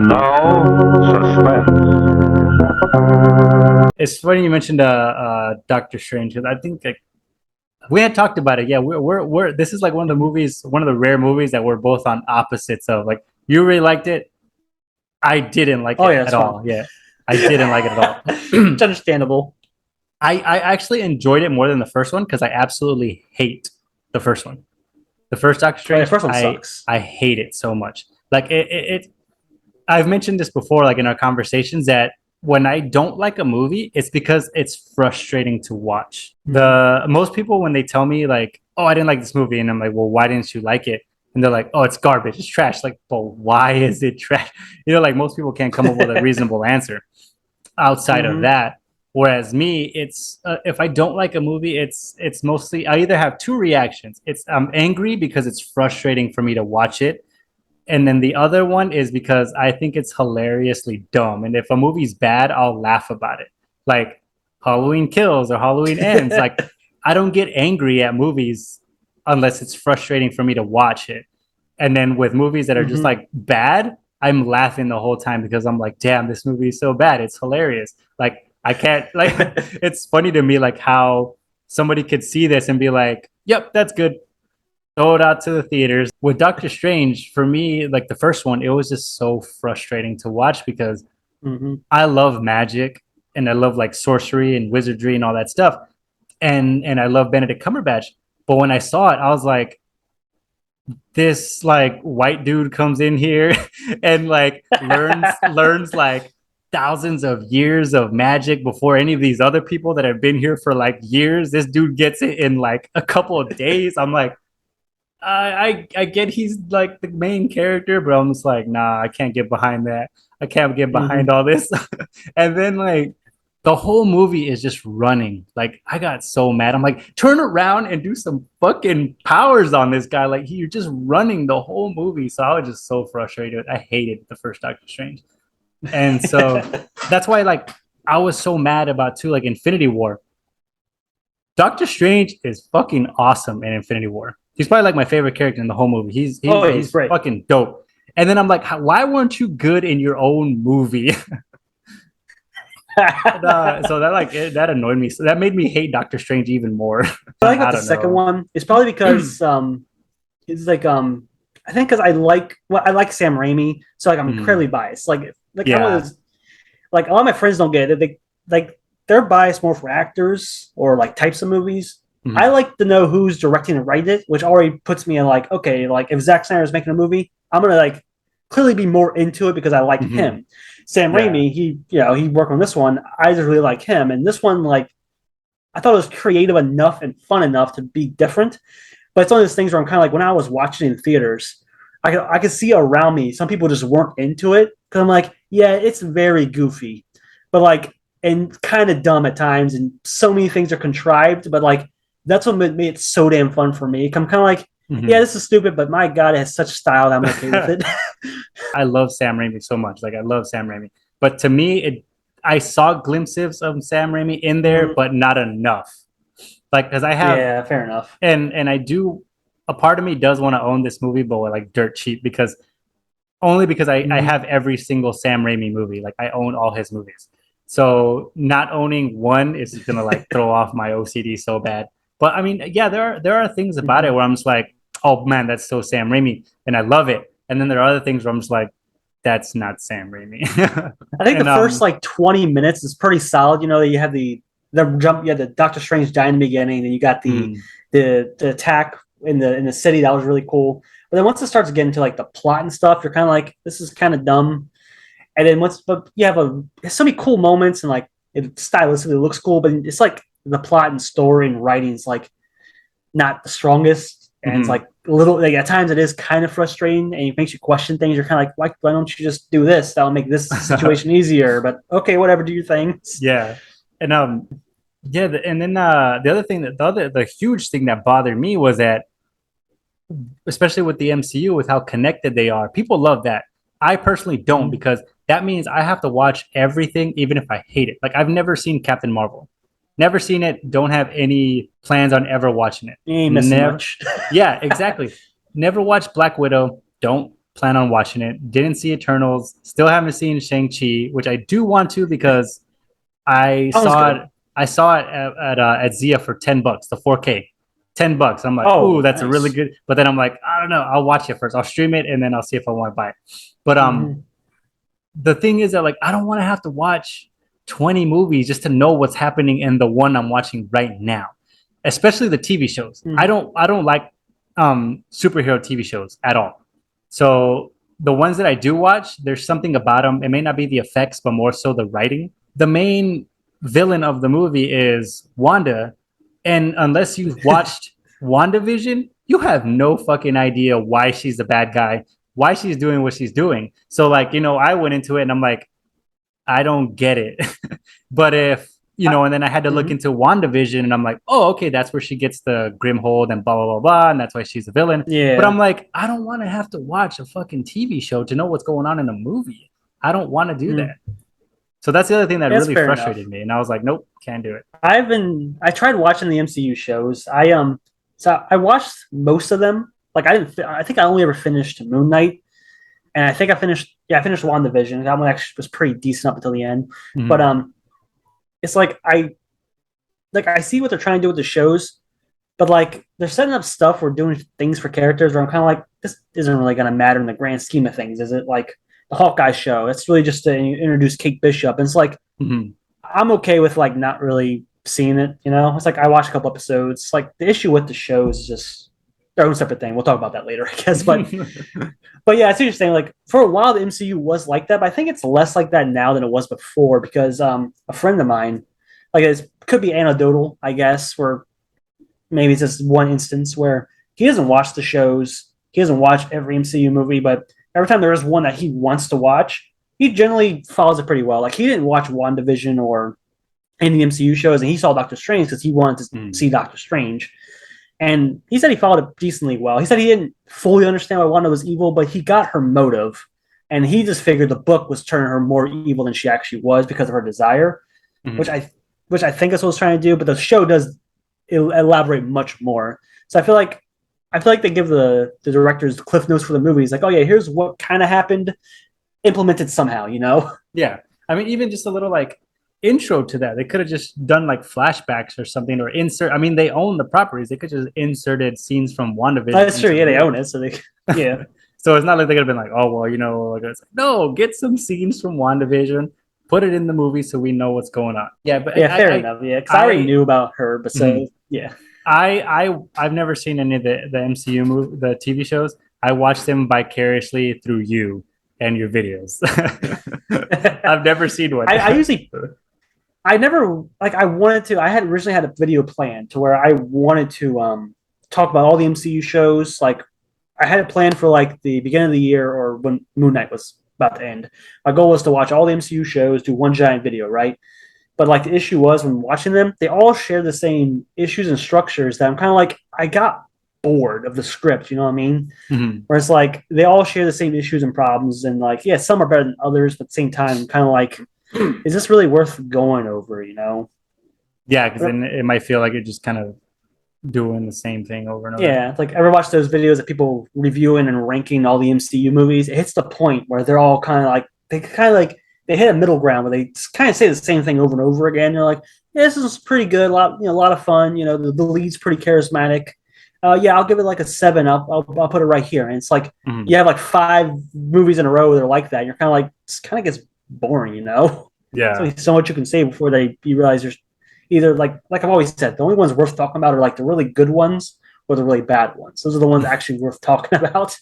And now, suspense. It's funny you mentioned Doctor Strange because I think like we had talked about it. Yeah, we're this is like one of the movies, one of the rare movies that we're both on opposites of. Like you really liked it, I didn't like Oh it yeah, at it's all. fun. Yeah, I didn't like it at all. It's understandable. I actually enjoyed it more than the first one because I absolutely hate the first one. The first Doctor Oh yeah, Strange, first one sucks. I hate it so much. Like I've mentioned this before, like in our conversations, that when I don't like a movie, it's because it's frustrating to watch. The most people when they tell me like, "Oh, I didn't like this movie," and I'm like, "Well, why didn't you like it?" And they're like, "Oh, it's garbage, it's trash." Like, but why is it trash? You know, like most people can't come up with a reasonable answer outside of Mm-hmm. that. Whereas me, it's if I don't like a movie, it's mostly I either have two reactions. It's I'm angry because it's frustrating for me to watch it, and then the other one is because I think it's hilariously dumb. And if a movie's bad, I'll laugh about it. Like Halloween Kills or Halloween Ends. Like I don't get angry at movies unless it's frustrating for me to watch it. And then with movies that are just Mm-hmm. like bad, I'm laughing the whole time because I'm like, damn, this movie is so bad. It's hilarious. Like I can't like it's funny to me like how somebody could see this and be like, yep, that's good, throw it out to the theaters. With Doctor Strange, for me, like the first one, it was just so frustrating to watch because Mm-hmm. I love magic and I love like sorcery and wizardry and all that stuff. And I love Benedict Cumberbatch. But when I saw it, I was like, this like white dude comes in here and like learns like thousands of years of magic before any of these other people that have been here for like years. This dude gets it in like a couple of days. I'm like, I get he's like the main character, but I'm just like, nah, I can't get behind that. I can't get behind Mm-hmm. all this. And then like the whole movie is just running. Like I got so mad. I'm like, turn around and do some fucking powers on this guy. Like you're just running the whole movie. So I was just so frustrated. I hated the first Doctor Strange. And so that's why like I was so mad about too, like Infinity War. Doctor Strange is fucking awesome in Infinity War. He's probably like my favorite character in the whole movie. Oh yeah, he's He's great. fucking dope. And then I'm like, why weren't you good in your own movie? So that like that annoyed me. So that made me hate Doctor Strange even more. I like I about the don't second know. one. It's probably because it's like I think because I like Sam Raimi, so like I'm Mm, incredibly biased. Like I'm one of yeah. those, like a lot of my friends don't get it. They like they're biased more for actors or like types of movies. I Mhm. like to know who's directing and writing it, which already puts me in like, okay, like if Zack Snyder is making a movie, I'm gonna like clearly be more into it because I like Mhm. him. Sam Yeah. Raimi, he worked on this one. I just really like him, and this one like I thought it was creative enough and fun enough to be different. But it's one of those things where I'm kind of like when I was watching in theaters, I could see around me some people just weren't into it because I'm like, yeah, it's very goofy, but like and kind of dumb at times, and so many things are contrived. But like that's what made it so damn fun for me. I'm kind of like, yeah, Mhm. this is stupid, but my god, it has such style that I'm okay with it. I love Sam Raimi so much. Like I love Sam Raimi. But to me, it I saw glimpses of Sam Raimi in there, Mhm. but not enough. Like because I have Yeah, fair enough. and I do a part of me does want to own this movie, but like dirt cheap because only because I Mhm. have every single Sam Raimi movie. Like I own all his movies. So not owning one is gonna like throw off my OCD so bad. But I mean, yeah, there are things about it Mhm. where I'm just like, oh man, that's so Sam Raimi, and I love it. And then there are other things where I'm just like, that's not Sam Raimi. I think the And first like 20 minutes is pretty solid. You know, you have you had the Doctor Strange die in the beginning, and you got mm, the attack in the city that was really cool. But then once it starts getting to like the plot and stuff, you're kind of like, this is kind of dumb. And then once, but you have so many cool moments and like it stylistically looks cool, but it's like the plot and story and writing is like not the strongest, and it's mm, like a little like at times it is kind of frustrating and it makes you question things. You're kind of like, why don't you just do this? That'll make this situation easier. But okay, whatever, do your thing. yeah, and yeah, and then the other thing that the huge thing that bothered me was that especially with the MCU, with how connected they are. People love that. I personally don't Mm-hmm. because that means I have to watch everything, even if I hate it. Like I've never seen Captain Marvel, never seen it. Don't have any plans on ever watching it. You ain't missing Never. much. Yeah, exactly. Never watched Black Widow. Don't Plan on watching it. Didn't see Eternals. Still haven't seen Shang-Chi, which I do want to because I That one's saw good. it. I saw it at Zia for $10, the 4K, $10. I'm like, Oh, ooh, that's a really nice. good. But then I'm like, I don't know. I'll watch it first. I'll stream it and then I'll see if I want to buy it. But Mhm. the thing is that like I don't want to have to watch 20 movies just to know what's happening in the one I'm watching right now, especially the TV shows. I Mhm. don't I don't like superhero TV shows at all. So the ones that I do watch, there's something about them. It may not be the effects, but more so the writing. The main villain of the movie is Wanda, and unless you've watched WandaVision, you have no fucking idea why she's the bad guy, why she's doing what she's doing. So like, I went into it and I'm like, I don't get it. But if, and then I had to look Mhm. into WandaVision and I'm like, oh, okay, that's where she gets the Grimhold and blah, blah, blah, blah. And that's why she's a villain. But Yeah. I'm like, I don't want to have to watch a fucking TV show to know what's going on in a movie. I don't want to do Mm. that. So that's the other thing that That's really fair enough. frustrated me. And I was like, nope, can't do it. I tried watching the MCU shows. So I watched most of them. Like I think I only ever finished Moon Knight, and I think I finished WandaVision. That one actually was pretty decent up until the end. But Mhm. it's like I see what they're trying to do with the shows, but like they're setting up stuff or doing things for characters where I'm kind of like, this isn't really going to matter in the grand scheme of things, is it? Like the Hawkeye show, it's really just to introduce Kate Bishop, and it's like Mhm. I'm okay with like not really seeing it. It's like I watched a couple episodes. Like the issue with the shows is just their own separate thing. We'll talk about that later, I guess. But yeah, it's interesting. Like for a while, the MCU was like that, but I think it's less like that now than it was before because a friend of mine, like it could be anecdotal, I guess, where maybe it's just one instance where he doesn't watch the shows, he doesn't watch every MCU movie, but every time there is one that he wants to watch, he generally follows it pretty well. Like he didn't watch WandaVision or any MCU shows, and he saw Doctor Strange because he wanted to Mhm. see Doctor Strange. And he said he followed it decently well. He said he didn't fully understand why Wanda was evil, but he got her motive. And he just figured the book was turning her more evil than she actually was because of her desire, which Mhm. I which I think is what it's trying to do. But the show does elaborate much more. So I feel like they give the directors cliff notes for the movies, like, oh yeah, here's what kind of happened, implemented somehow. Yeah. I mean, even just a little like intro to that. They could have just done like flashbacks or something or insert. I mean, they own the properties. They could just inserted scenes from WandaVision That's true. into the Yeah, they movie. own it, so they yeah. So it's not like they could have been like, oh, well, like, it's like, no, get some scenes from WandaVision, put it in the movie so we know what's going on. Yeah, but Yeah, fair enough. Yeah, because I already I, knew about her, but mhm. so yeah. I've never seen any of the MCU the TV shows. I watch them vicariously through you and your videos. I've never seen one. I usually I never like I wanted to. I had originally had a video plan to where I wanted to talk about all the MCU shows. Like I had it planned for like the beginning of the year or when Moon Knight was about to end. My goal was to watch all the MCU shows, do one giant video, right? But like the issue was when watching them, they all share the same issues and structures that I'm kind of like I got bored of the script. You know what I mean? Mhm. Where it's like they all share the same issues and problems, and like yeah, some are better than others, but at the same time, I'm kind of like, is this really worth going over? Yeah, because then it might feel like you're just kind of doing the same thing over and over. Yeah, it's like ever watch those videos of people reviewing and ranking all the MCU movies? It hits the point where they're all kind of like they hit a middle ground where they kind of say the same thing over and over again. They're like, yeah, this is pretty good, a lot of fun. The lead's pretty charismatic. Yeah, I'll give it like a 7. I'll put it right here. And it's like Mhm. you have like 5 movies in a row that are like that. And you're kind of like, it kind of gets boring. There's Yeah. only so much you can say before you realize there's either like I've always said, the only ones worth talking about are like the really good ones or the really bad ones. Those are the ones actually worth talking about.